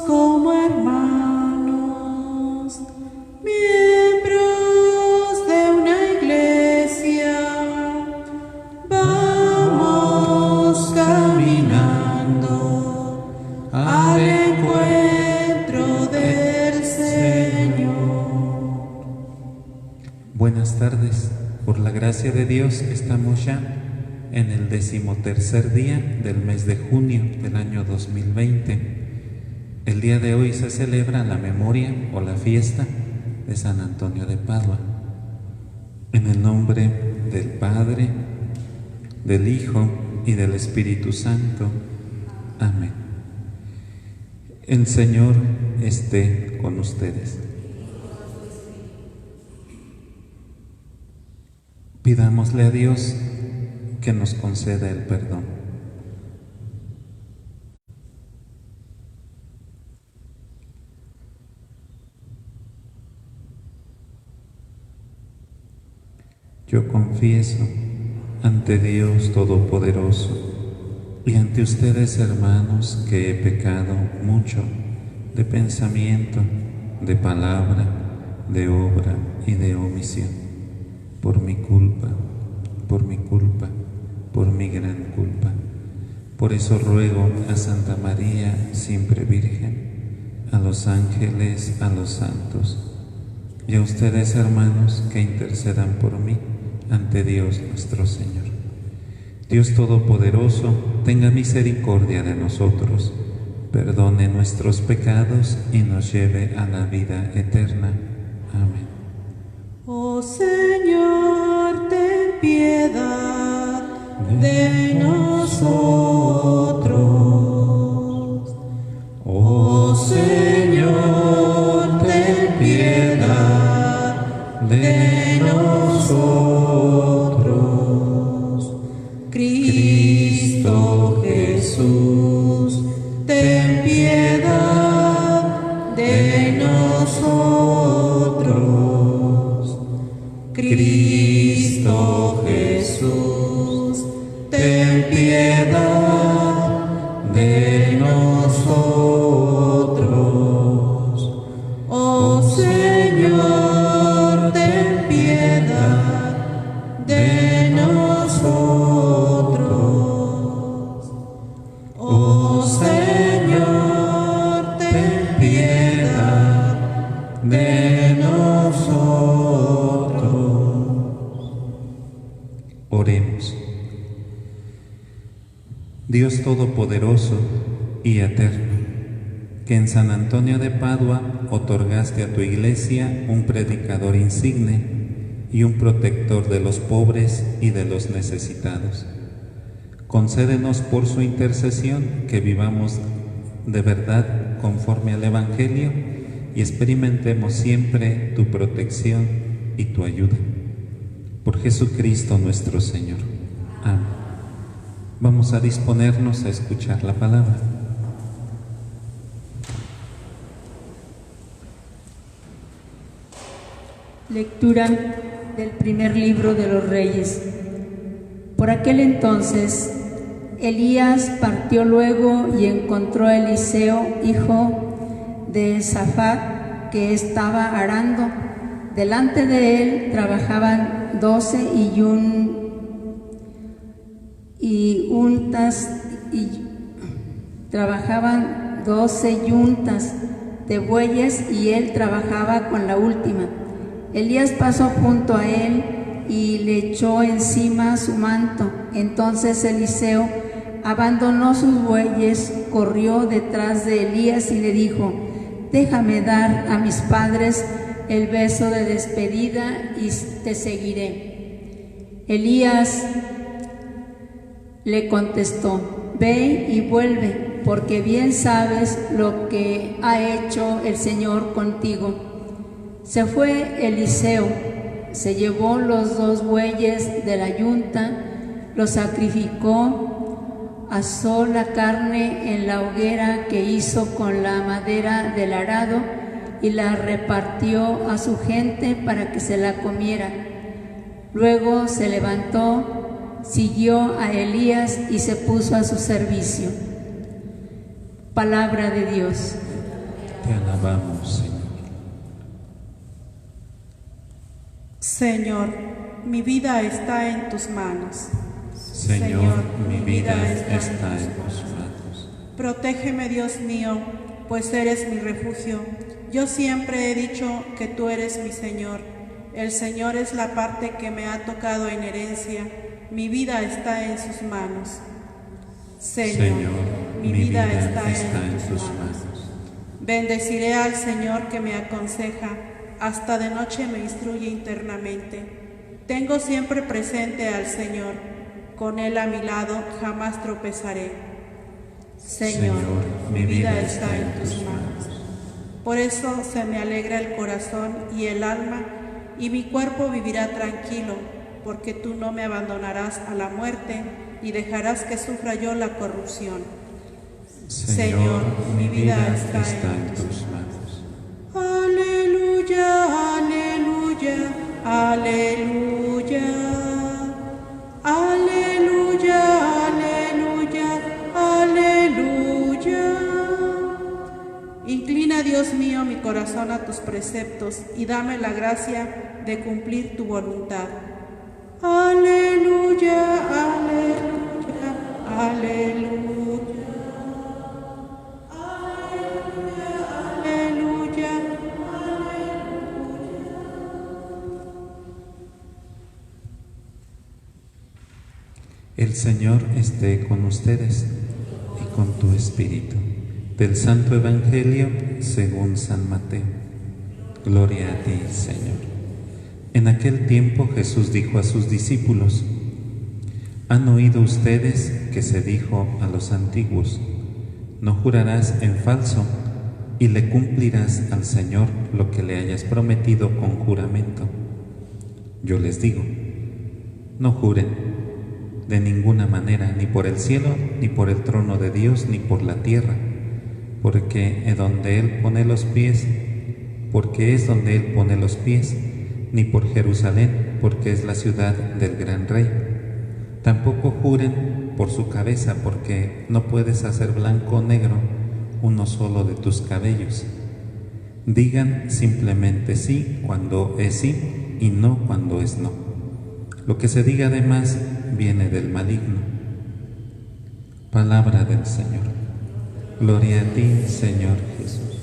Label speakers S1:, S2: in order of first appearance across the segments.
S1: como hermanos, miembros de una iglesia, vamos caminando al encuentro del Señor.
S2: Buenas tardes. Por la gracia de Dios estamos ya en el 13º día del mes de junio del año 2020. El día de hoy se celebra la memoria o la fiesta de San Antonio de Padua. En el nombre del Padre, del Hijo y del Espíritu Santo. Amén. El Señor esté con ustedes. Pidámosle a Dios que nos conceda el perdón. Yo confieso ante Dios Todopoderoso y ante ustedes, hermanos, que he pecado mucho de pensamiento, de palabra, de obra y de omisión. Por mi culpa, por mi culpa, por mi gran culpa. Por eso ruego a Santa María, siempre Virgen, a los ángeles, a los santos, y a ustedes, hermanos, que intercedan por mí ante Dios nuestro Señor. Dios Todopoderoso, tenga misericordia de nosotros, perdone nuestros pecados y nos lleve a la vida eterna. Amén.
S1: Oh Señor, ten piedad de nosotros. Oh Señor, ten piedad de nosotros. Cristo Jesús, ten piedad de nosotros. Cristo Jesús, ten piedad de nosotros. Oh Señor, ten piedad de nosotros. Oh Señor, ten piedad de nosotros.
S2: Oremos. Dios Todopoderoso y Eterno, que en San Antonio de Padua otorgaste a tu Iglesia un predicador insigne y un protector de los pobres y de los necesitados. Concédenos por su intercesión que vivamos de verdad conforme al Evangelio y experimentemos siempre tu protección y tu ayuda. Por Jesucristo nuestro Señor. Amén. Vamos a disponernos a escuchar la palabra.
S3: Lectura del primer libro de los Reyes. Por aquel entonces, Elías partió luego y encontró a Eliseo, hijo de Safat, que estaba arando. Delante de él trabajaban 12 yuntas de bueyes, y él trabajaba con la última. Elías pasó junto a él y le echó encima su manto. Entonces Eliseo abandonó sus bueyes, corrió detrás de Elías y le dijo: déjame dar a mis padres el beso de despedida y te seguiré. Elías le contestó: ve y vuelve, porque bien sabes lo que ha hecho el Señor contigo. Se fue Eliseo, se llevó los 2 bueyes de la yunta, los sacrificó, asó la carne en la hoguera que hizo con la madera del arado y la repartió a su gente para que se la comiera. Luego se levantó, siguió a Elías y se puso a su servicio. Palabra de Dios.
S2: Te alabamos, Señor.
S4: Señor, mi vida está en tus manos.
S2: Señor, mi vida está en tus manos.
S4: Protégeme, Dios mío, pues eres mi refugio. Yo siempre he dicho que tú eres mi Señor. El Señor es la parte que me ha tocado en herencia. Mi vida está en sus manos. Señor, mi vida está en tus manos. Bendeciré al Señor que me aconseja. Hasta de noche me instruye internamente. Tengo siempre presente al Señor. Con Él a mi lado jamás tropezaré. Señor, mi vida está en tus manos. Por eso se me alegra el corazón y el alma, y mi cuerpo vivirá tranquilo, porque tú no me abandonarás a la muerte y dejarás que sufra yo la corrupción.
S2: Señor, mi vida está en tus manos.
S4: Aleluya, aleluya, aleluya. Aleluya, aleluya, aleluya. Inclina, Dios mío, mi corazón a tus preceptos y dame la gracia de cumplir tu voluntad. Aleluya, aleluya, aleluya. Aleluya, aleluya, aleluya.
S2: El Señor esté con ustedes y con tu espíritu. Del Santo Evangelio según San Mateo. Gloria a ti, Señor. En aquel tiempo Jesús dijo a sus discípulos: ¿Han oído ustedes que se dijo a los antiguos: no jurarás en falso y le cumplirás al Señor lo que le hayas prometido con juramento? Yo les digo, no juren de ninguna manera, ni por el cielo, ni por el trono de Dios, ni por la tierra, porque es donde Él pone los pies, ni por Jerusalén, porque es la ciudad del gran Rey. Tampoco juren por su cabeza, porque no puedes hacer blanco o negro uno solo de tus cabellos. Digan simplemente sí cuando es sí y no cuando es no. Lo que se diga además viene del maligno. Palabra del Señor. Gloria a ti, Señor Jesús.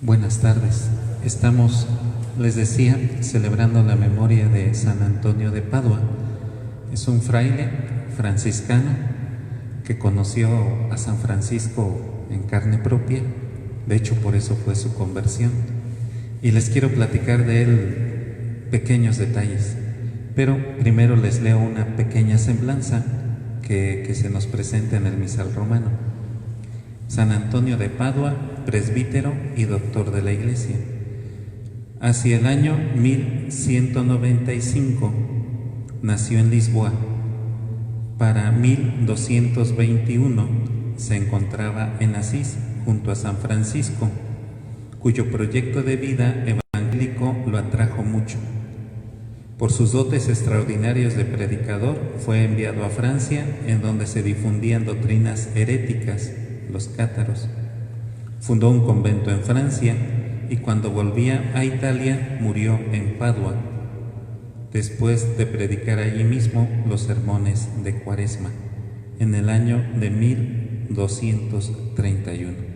S2: Buenas tardes. Estamos, les decía, celebrando la memoria de San Antonio de Padua. Es un fraile franciscano que conoció a San Francisco en carne propia. De hecho, por eso fue su conversión. Y les quiero platicar de él pequeños detalles. Pero primero les leo una pequeña semblanza que se nos presenta en el misal romano. San Antonio de Padua, presbítero y doctor de la Iglesia. Hacia el año 1195 nació en Lisboa. Para 1221 se encontraba en Asís junto a San Francisco, cuyo proyecto de vida evangélico lo atrajo mucho. Por sus dotes extraordinarios de predicador, fue enviado a Francia, en donde se difundían doctrinas heréticas, los cátaros. Fundó un convento en Francia y cuando volvía a Italia murió en Padua, después de predicar allí mismo los sermones de Cuaresma, en el año de 1231.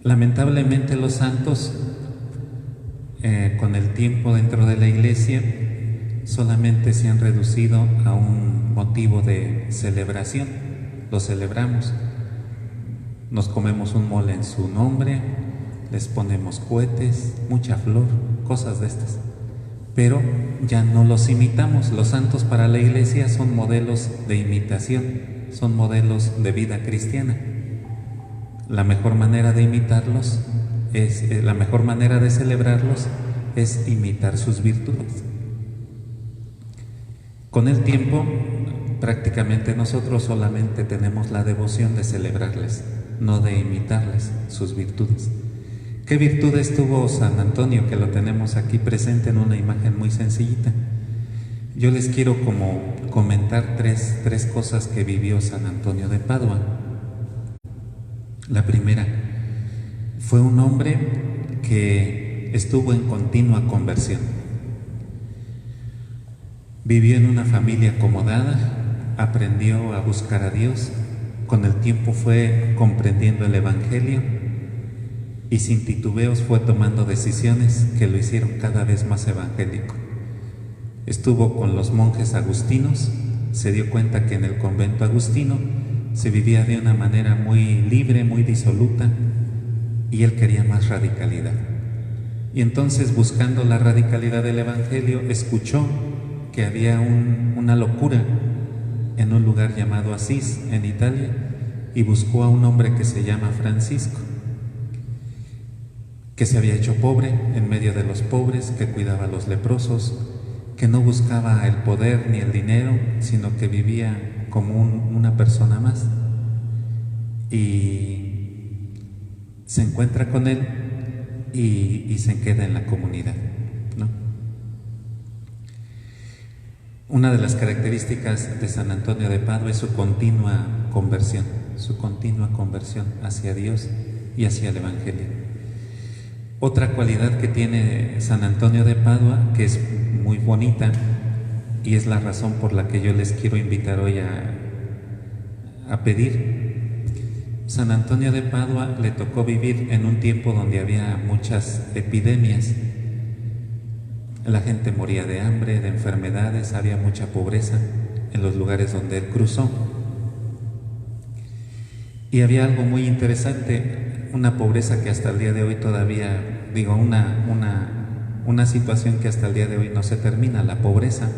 S2: Lamentablemente los santos, con el tiempo dentro de la Iglesia, solamente se han reducido a un motivo de celebración. Lo celebramos, nos comemos un mole en su nombre, les ponemos cohetes, mucha flor, cosas de estas, pero ya no los imitamos. Los santos para la Iglesia son modelos de imitación, son modelos de vida cristiana. La mejor manera de imitarlos la mejor manera de celebrarlos es imitar sus virtudes. Con el tiempo, prácticamente nosotros solamente tenemos la devoción de celebrarles, no de imitarles sus virtudes. ¿Qué virtudes tuvo San Antonio? Que lo tenemos aquí presente en una imagen muy sencillita. Yo les quiero como comentar tres cosas que vivió San Antonio de Padua. La primera, fue un hombre que estuvo en continua conversión. Vivió en una familia acomodada, aprendió a buscar a Dios, con el tiempo fue comprendiendo el Evangelio y sin titubeos fue tomando decisiones que lo hicieron cada vez más evangélico. Estuvo con los monjes agustinos, se dio cuenta que en el convento agustino se vivía de una manera muy libre, muy disoluta, y él quería más radicalidad. Y entonces, buscando la radicalidad del Evangelio, escuchó que había una locura en un lugar llamado Asís, en Italia, y buscó a un hombre que se llama Francisco, que se había hecho pobre en medio de los pobres, que cuidaba a los leprosos, que no buscaba el poder ni el dinero, sino que vivía como una persona más. Y se encuentra con él y se queda en la comunidad, ¿no? Una de las características de San Antonio de Padua es su continua conversión hacia Dios y hacia el Evangelio. Otra cualidad que tiene San Antonio de Padua, que es muy bonita, y es la razón por la que yo les quiero invitar hoy a pedir. San Antonio de Padua le tocó vivir en un tiempo donde había muchas epidemias. La gente moría de hambre, de enfermedades, había mucha pobreza en los lugares donde él cruzó. Y había algo muy interesante, una pobreza que hasta el día de hoy todavía, una situación que hasta el día de hoy no se termina, la pobreza.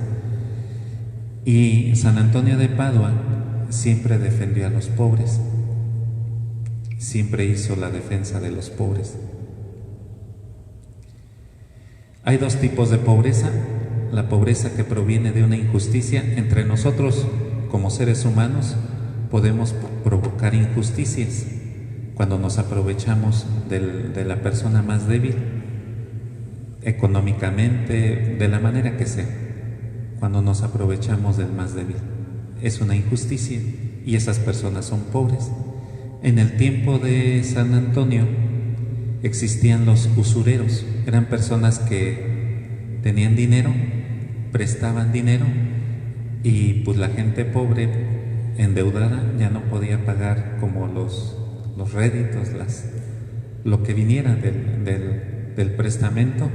S2: Y San Antonio de Padua siempre defendió a los pobres, siempre hizo la defensa de los pobres. Hay dos tipos de pobreza: la pobreza que proviene de una injusticia. Entre nosotros, como seres humanos, podemos provocar injusticias cuando nos aprovechamos de la persona más débil, económicamente, de la manera que sea. Cuando nos aprovechamos del más débil, es una injusticia, y esas personas son pobres. En el tiempo de San Antonio existían los usureros. Eran personas que tenían dinero, prestaban dinero, y pues la gente pobre, endeudada, ya no podía pagar como los réditos, lo que viniera del prestamento,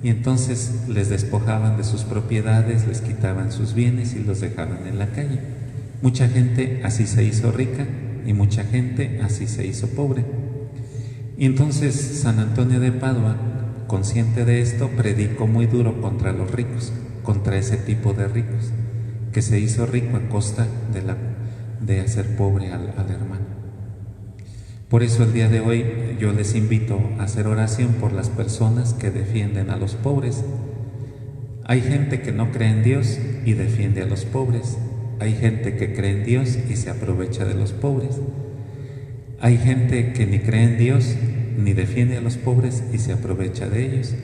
S2: y entonces les despojaban de sus propiedades, les quitaban sus bienes y los dejaban en la calle. Mucha gente así se hizo rica y mucha gente así se hizo pobre. Y entonces San Antonio de Padua, consciente de esto, predicó muy duro contra los ricos, contra ese tipo de ricos, que se hizo rico a costa de hacer pobre al hermano. Por eso el día de hoy yo les invito a hacer oración por las personas que defienden a los pobres. Hay gente que no cree en Dios y defiende a los pobres. Hay gente que cree en Dios y se aprovecha de los pobres. Hay gente que ni cree en Dios ni defiende a los pobres y se aprovecha de ellos.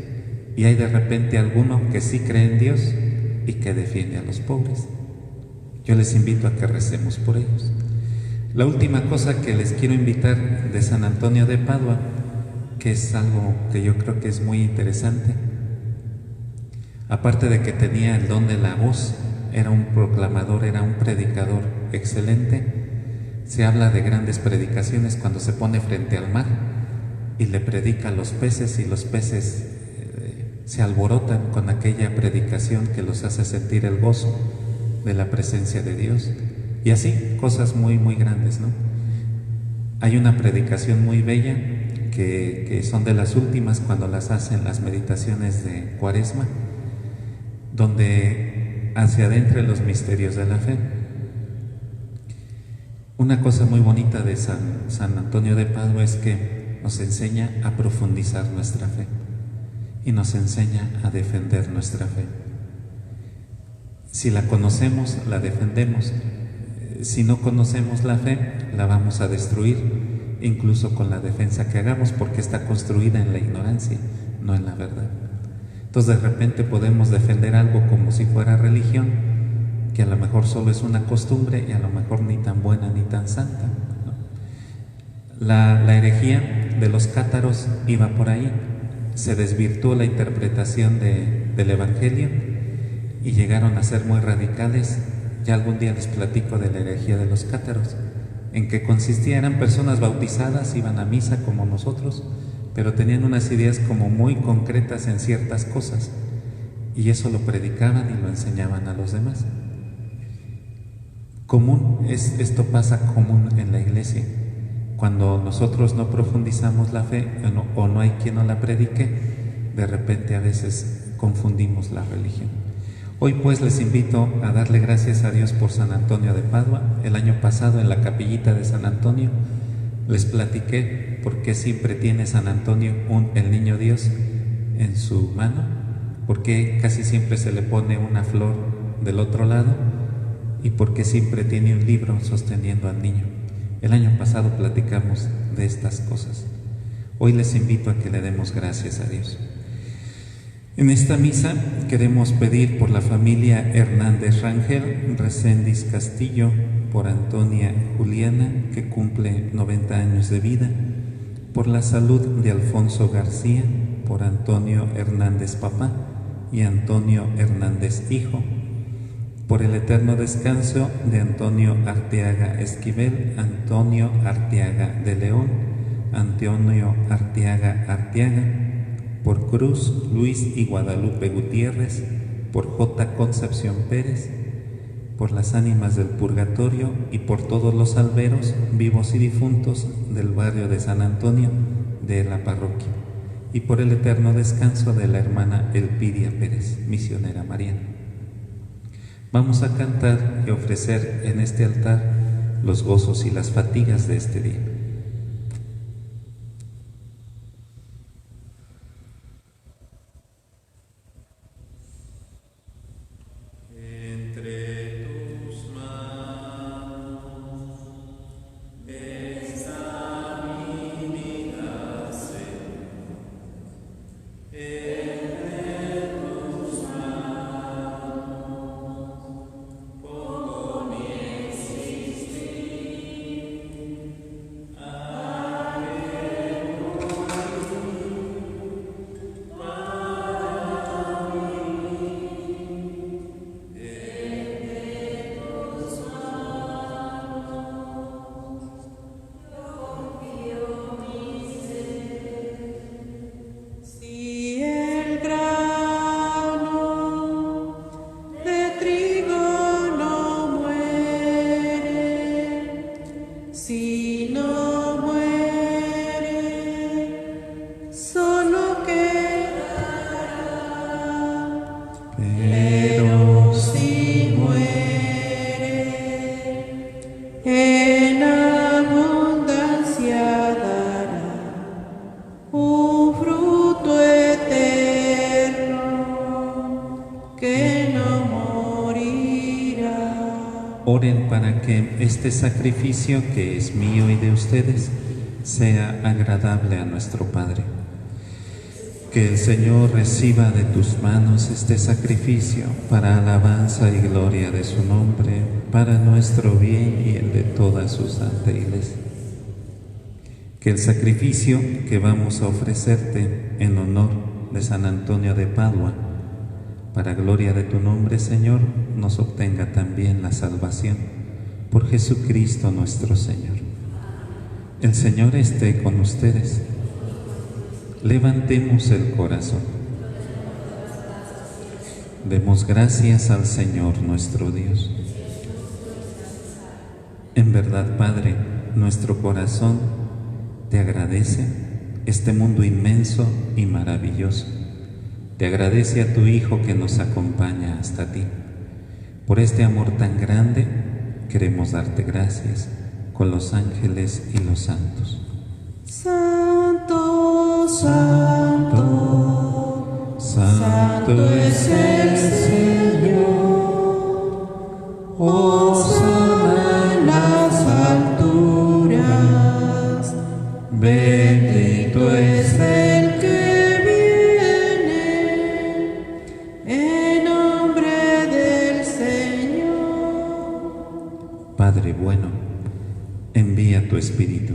S2: Y hay de repente alguno que sí cree en Dios y que defiende a los pobres. Yo les invito a que recemos por ellos. La última cosa que les quiero invitar de San Antonio de Padua, que es algo que yo creo que es muy interesante, aparte de que tenía el don de la voz, era un proclamador, era un predicador excelente. Se habla de grandes predicaciones cuando se pone frente al mar y le predica a los peces, y los peces se alborotan con aquella predicación que los hace sentir el gozo de la presencia de Dios. Y así, cosas muy, muy grandes, ¿no? Hay una predicación muy bella que son de las últimas cuando las hacen las meditaciones de Cuaresma, donde se adentra en los misterios de la fe. Una cosa muy bonita de San Antonio de Padua es que nos enseña a profundizar nuestra fe y nos enseña a defender nuestra fe. Si la conocemos, la defendemos. Si no conocemos la fe, la vamos a destruir, incluso con la defensa que hagamos, porque está construida en la ignorancia, no en la verdad. Entonces de repente podemos defender algo como si fuera religión, que a lo mejor solo es una costumbre y a lo mejor ni tan buena ni tan santa, ¿no? La herejía de los cátaros iba por ahí, se desvirtuó la interpretación del Evangelio y llegaron a ser muy radicales. Ya algún día les platico de la herejía de los cátaros, en que consistía, eran personas bautizadas, iban a misa como nosotros, pero tenían unas ideas como muy concretas en ciertas cosas, y eso lo predicaban y lo enseñaban a los demás. Esto pasa común en la iglesia. Cuando nosotros no profundizamos la fe o no hay quien no la predique, de repente a veces confundimos la religión. Hoy pues les invito a darle gracias a Dios por San Antonio de Padua. El año pasado en la capillita de San Antonio les platiqué por qué siempre tiene San Antonio el niño Dios en su mano, por qué casi siempre se le pone una flor del otro lado y por qué siempre tiene un libro sosteniendo al niño. El año pasado platicamos de estas cosas. Hoy les invito a que le demos gracias a Dios. En esta misa queremos pedir por la familia Hernández Rangel, Reséndiz Castillo, por Antonia Juliana, que cumple 90 años de vida, por la salud de Alfonso García, por Antonio Hernández Papá y Antonio Hernández Hijo, por el eterno descanso de Antonio Arteaga Esquivel, Antonio Arteaga de León, Antonio Arteaga Arteaga, por Cruz, Luis y Guadalupe Gutiérrez, por J. Concepción Pérez, por las ánimas del purgatorio y por todos los alberos, vivos y difuntos del barrio de San Antonio de la parroquia, y por el eterno descanso de la hermana Elpidia Pérez, misionera mariana. Vamos a cantar y ofrecer en este altar los gozos y las fatigas de este día. Oren para que este sacrificio que es mío y de ustedes sea agradable a nuestro Padre. Que el Señor reciba de tus manos este sacrificio para alabanza y gloria de su nombre, para nuestro bien y el de toda su santa Iglesia. Que el sacrificio que vamos a ofrecerte en honor de San Antonio de Padua, para gloria de tu nombre, Señor, nos obtenga también la salvación por Jesucristo nuestro Señor. El Señor esté con ustedes. Levantemos el corazón. Demos gracias al Señor nuestro Dios. En verdad, Padre, nuestro corazón te agradece este mundo inmenso y maravilloso. Te agradece a tu Hijo que nos acompaña hasta ti. Por este amor tan grande, queremos darte gracias con los ángeles y los santos.
S1: Santo, santo, santo es el Señor. Hosana en las alturas. Bendito es el que viene
S2: Padre bueno, envía tu Espíritu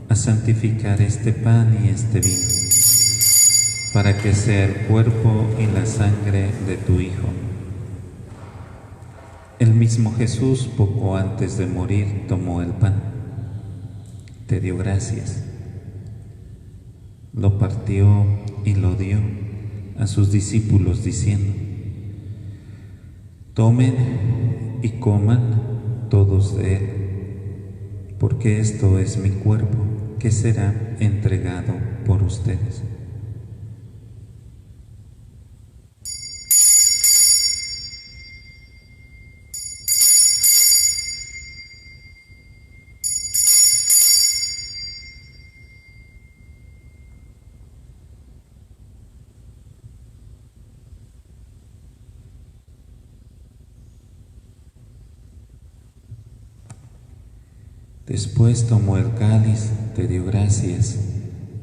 S2: a santificar este pan y este vino, para que sea el cuerpo y la sangre de tu Hijo. El mismo Jesús, poco antes de morir, tomó el pan, te dio gracias, lo partió y lo dio a sus discípulos diciendo: tomen y coman todos de él, porque esto es mi cuerpo que será entregado por ustedes. Después tomó el cáliz, te dio gracias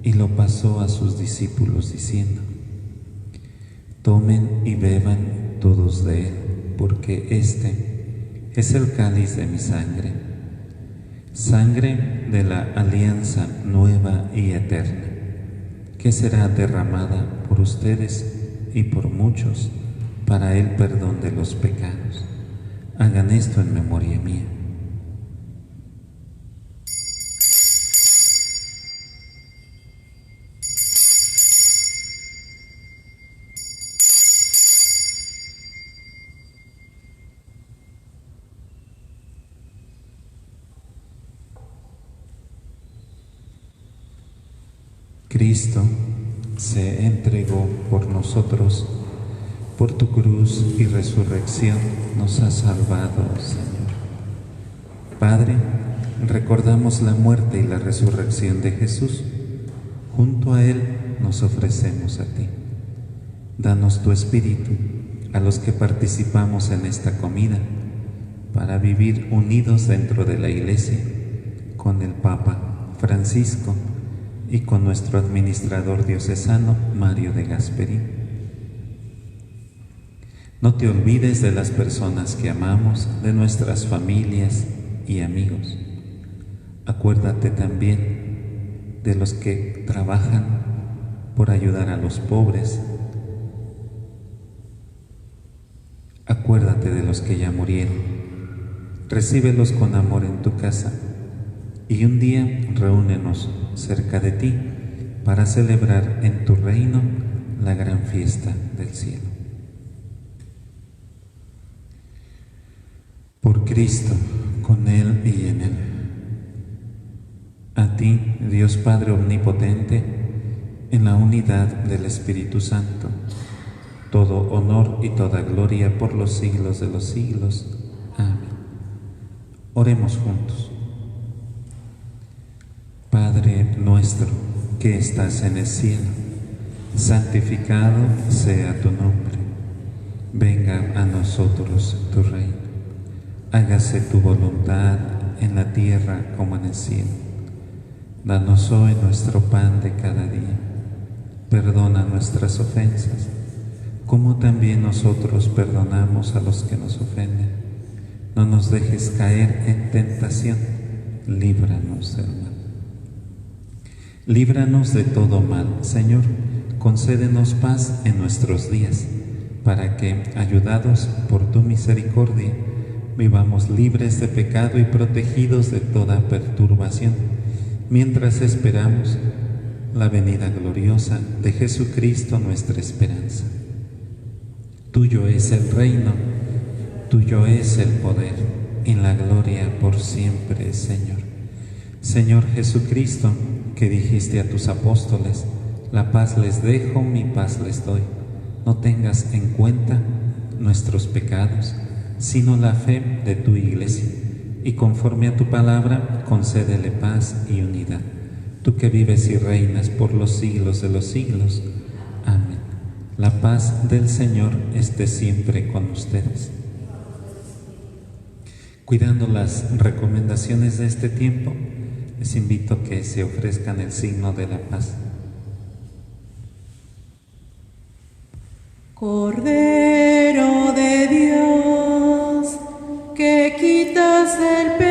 S2: y lo pasó a sus discípulos diciendo: tomen y beban todos de él, porque este es el cáliz de mi sangre, sangre de la alianza nueva y eterna, que será derramada por ustedes y por muchos para el perdón de los pecados. Hagan esto en memoria mía. Cristo se entregó por nosotros, por tu cruz y resurrección nos has salvado, Señor. Padre, recordamos la muerte y la resurrección de Jesús. Junto a Él nos ofrecemos a ti. Danos tu Espíritu a los que participamos en esta comida, para vivir unidos dentro de la Iglesia, con el Papa Francisco y con nuestro administrador diocesano, Mario de Gasperín. No te olvides de las personas que amamos, de nuestras familias y amigos. Acuérdate también de los que trabajan por ayudar a los pobres. Acuérdate de los que ya murieron. Recíbelos con amor en tu casa y un día reúnenos cerca de ti para celebrar en tu reino la gran fiesta del cielo. Por Cristo, con Él y en Él. A ti, Dios Padre Omnipotente, en la unidad del Espíritu Santo, todo honor y toda gloria por los siglos de los siglos. Amén. Oremos juntos. Padre nuestro que estás en el cielo, santificado sea tu nombre. Venga a nosotros tu reino. Hágase tu voluntad en la tierra como en el cielo. Danos hoy nuestro pan de cada día. Perdona nuestras ofensas, como también nosotros perdonamos a los que nos ofenden. No nos dejes caer en tentación, líbranos del mal. Líbranos de todo mal, Señor, concédenos paz en nuestros días, para que, ayudados por tu misericordia, vivamos libres de pecado y protegidos de toda perturbación, mientras esperamos la venida gloriosa de Jesucristo, nuestra esperanza. Tuyo es el reino, tuyo es el poder y la gloria por siempre, Señor. Señor Jesucristo, que dijiste a tus apóstoles: la paz les dejo, mi paz les doy. No tengas en cuenta nuestros pecados, sino la fe de tu Iglesia, y conforme a tu palabra, concédele paz y unidad. Tú que vives y reinas por los siglos de los siglos. Amén. La paz del Señor esté siempre con ustedes. Cuidando las recomendaciones de este tiempo, les invito a que se ofrezcan el signo de la paz.
S4: Cordero de Dios, que quitas el pecado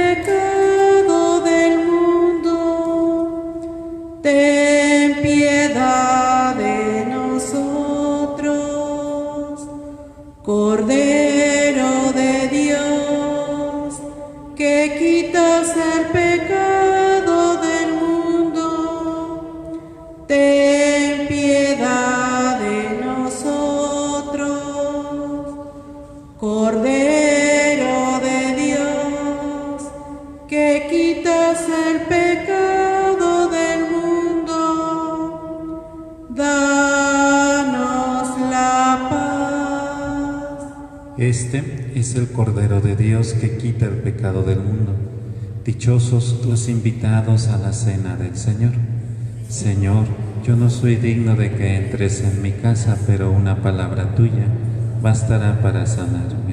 S4: Cordero de Dios, que quitas el pecado del mundo, ten piedad de nosotros. Cordero de Dios, que quitas el pecado del mundo, danos la paz.
S2: Este es el Cordero de Dios que quita el pecado del mundo. Dichosos los invitados a la cena del Señor. Señor, yo no soy digno de que entres en mi casa, pero una palabra tuya bastará para sanarme.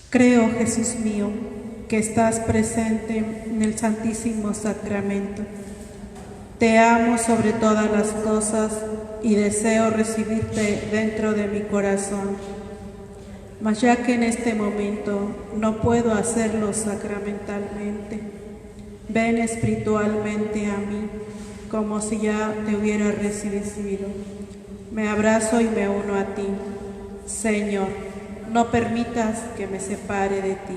S4: Creo, Jesús mío, que estás presente en el Santísimo Sacramento. Te amo sobre todas las cosas y deseo recibirte dentro de mi corazón. Mas ya que en este momento no puedo hacerlo sacramentalmente, ven espiritualmente a mí, como si ya te hubiera recibido. Me abrazo y me uno a ti. Señor, no permitas que me separe de ti.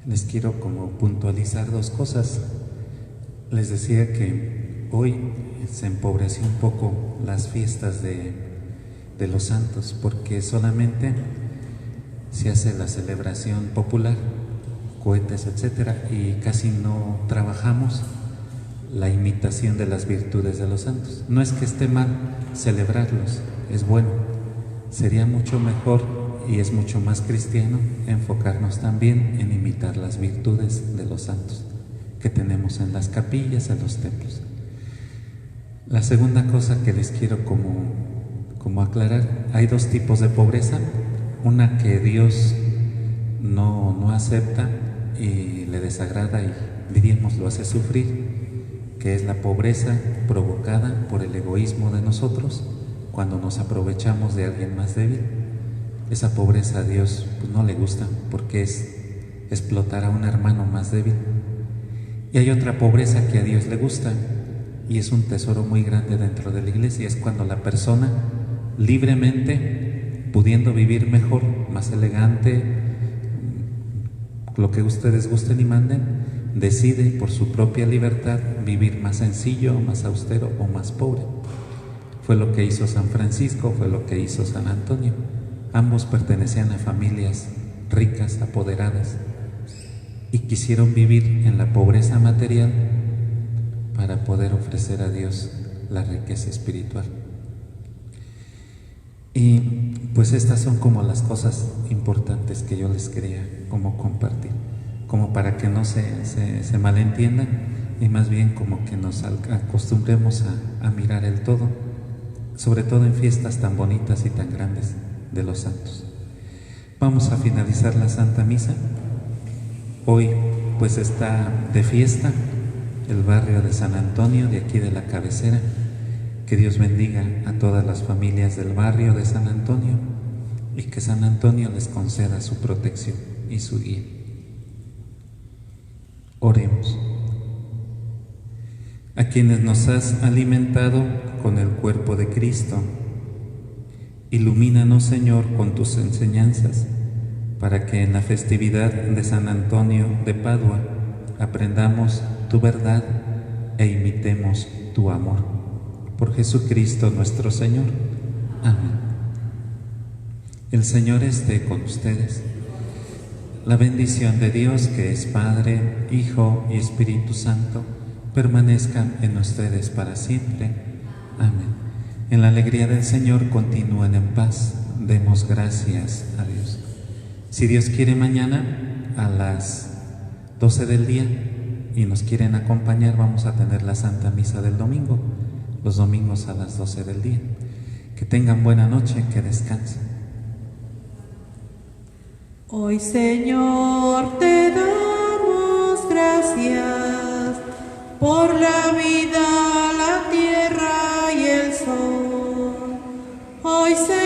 S2: Les quiero como puntualizar dos cosas. Les decía que hoy se empobreció un poco las fiestas de los santos, porque solamente se hace la celebración popular, cohetes, etcétera, y casi no trabajamos la imitación de las virtudes de los santos. No es que esté mal celebrarlos, es bueno. Sería mucho mejor y es mucho más cristiano enfocarnos también en imitar las virtudes de los santos que tenemos en las capillas, en los templos. La segunda cosa que les quiero como aclarar, hay dos tipos de pobreza, una que Dios no acepta y le desagrada y diríamos lo hace sufrir, que es la pobreza provocada por el egoísmo de nosotros cuando nos aprovechamos de alguien más débil. Esa pobreza a Dios pues, no le gusta porque es explotar a un hermano más débil. Y hay otra pobreza que a Dios le gusta y es un tesoro muy grande dentro de la iglesia, es cuando la persona libremente, pudiendo vivir mejor, más elegante, lo que ustedes gusten y manden, decide por su propia libertad vivir más sencillo, más austero o más pobre. Fue lo que hizo San Francisco, fue lo que hizo San Antonio. Ambos pertenecían a familias ricas, apoderadas, y quisieron vivir en la pobreza material para poder ofrecer a Dios la riqueza espiritual. Y pues pues estas son como las cosas importantes que yo les quería como compartir, como para que no se malentiendan y más bien como que nos acostumbremos a mirar el todo, sobre todo en fiestas tan bonitas y tan grandes de los santos. Vamos a finalizar la Santa Misa. Hoy pues está de fiesta el barrio de San Antonio, de aquí de la cabecera. Que Dios bendiga a todas las familias del barrio de San Antonio y que San Antonio les conceda su protección y su guía. Oremos. A quienes nos has alimentado con el cuerpo de Cristo, ilumínanos, Señor, con tus enseñanzas, para que en la festividad de San Antonio de Padua aprendamos tu verdad e imitemos tu amor. Por Jesucristo nuestro Señor. Amén. El Señor esté con ustedes. La bendición de Dios, que es Padre, Hijo y Espíritu Santo, permanezcan en ustedes para siempre. Amén. En la alegría del Señor continúen en paz. Demos gracias a Dios. Si Dios quiere, mañana a las 12 del día y nos quieren acompañar, vamos a tener la Santa Misa del domingo, los domingos a las 12 del día. Que tengan buena noche, que descansen.
S4: Hoy, Señor, te damos gracias por la vida, la tierra y el sol. Hoy, Señor,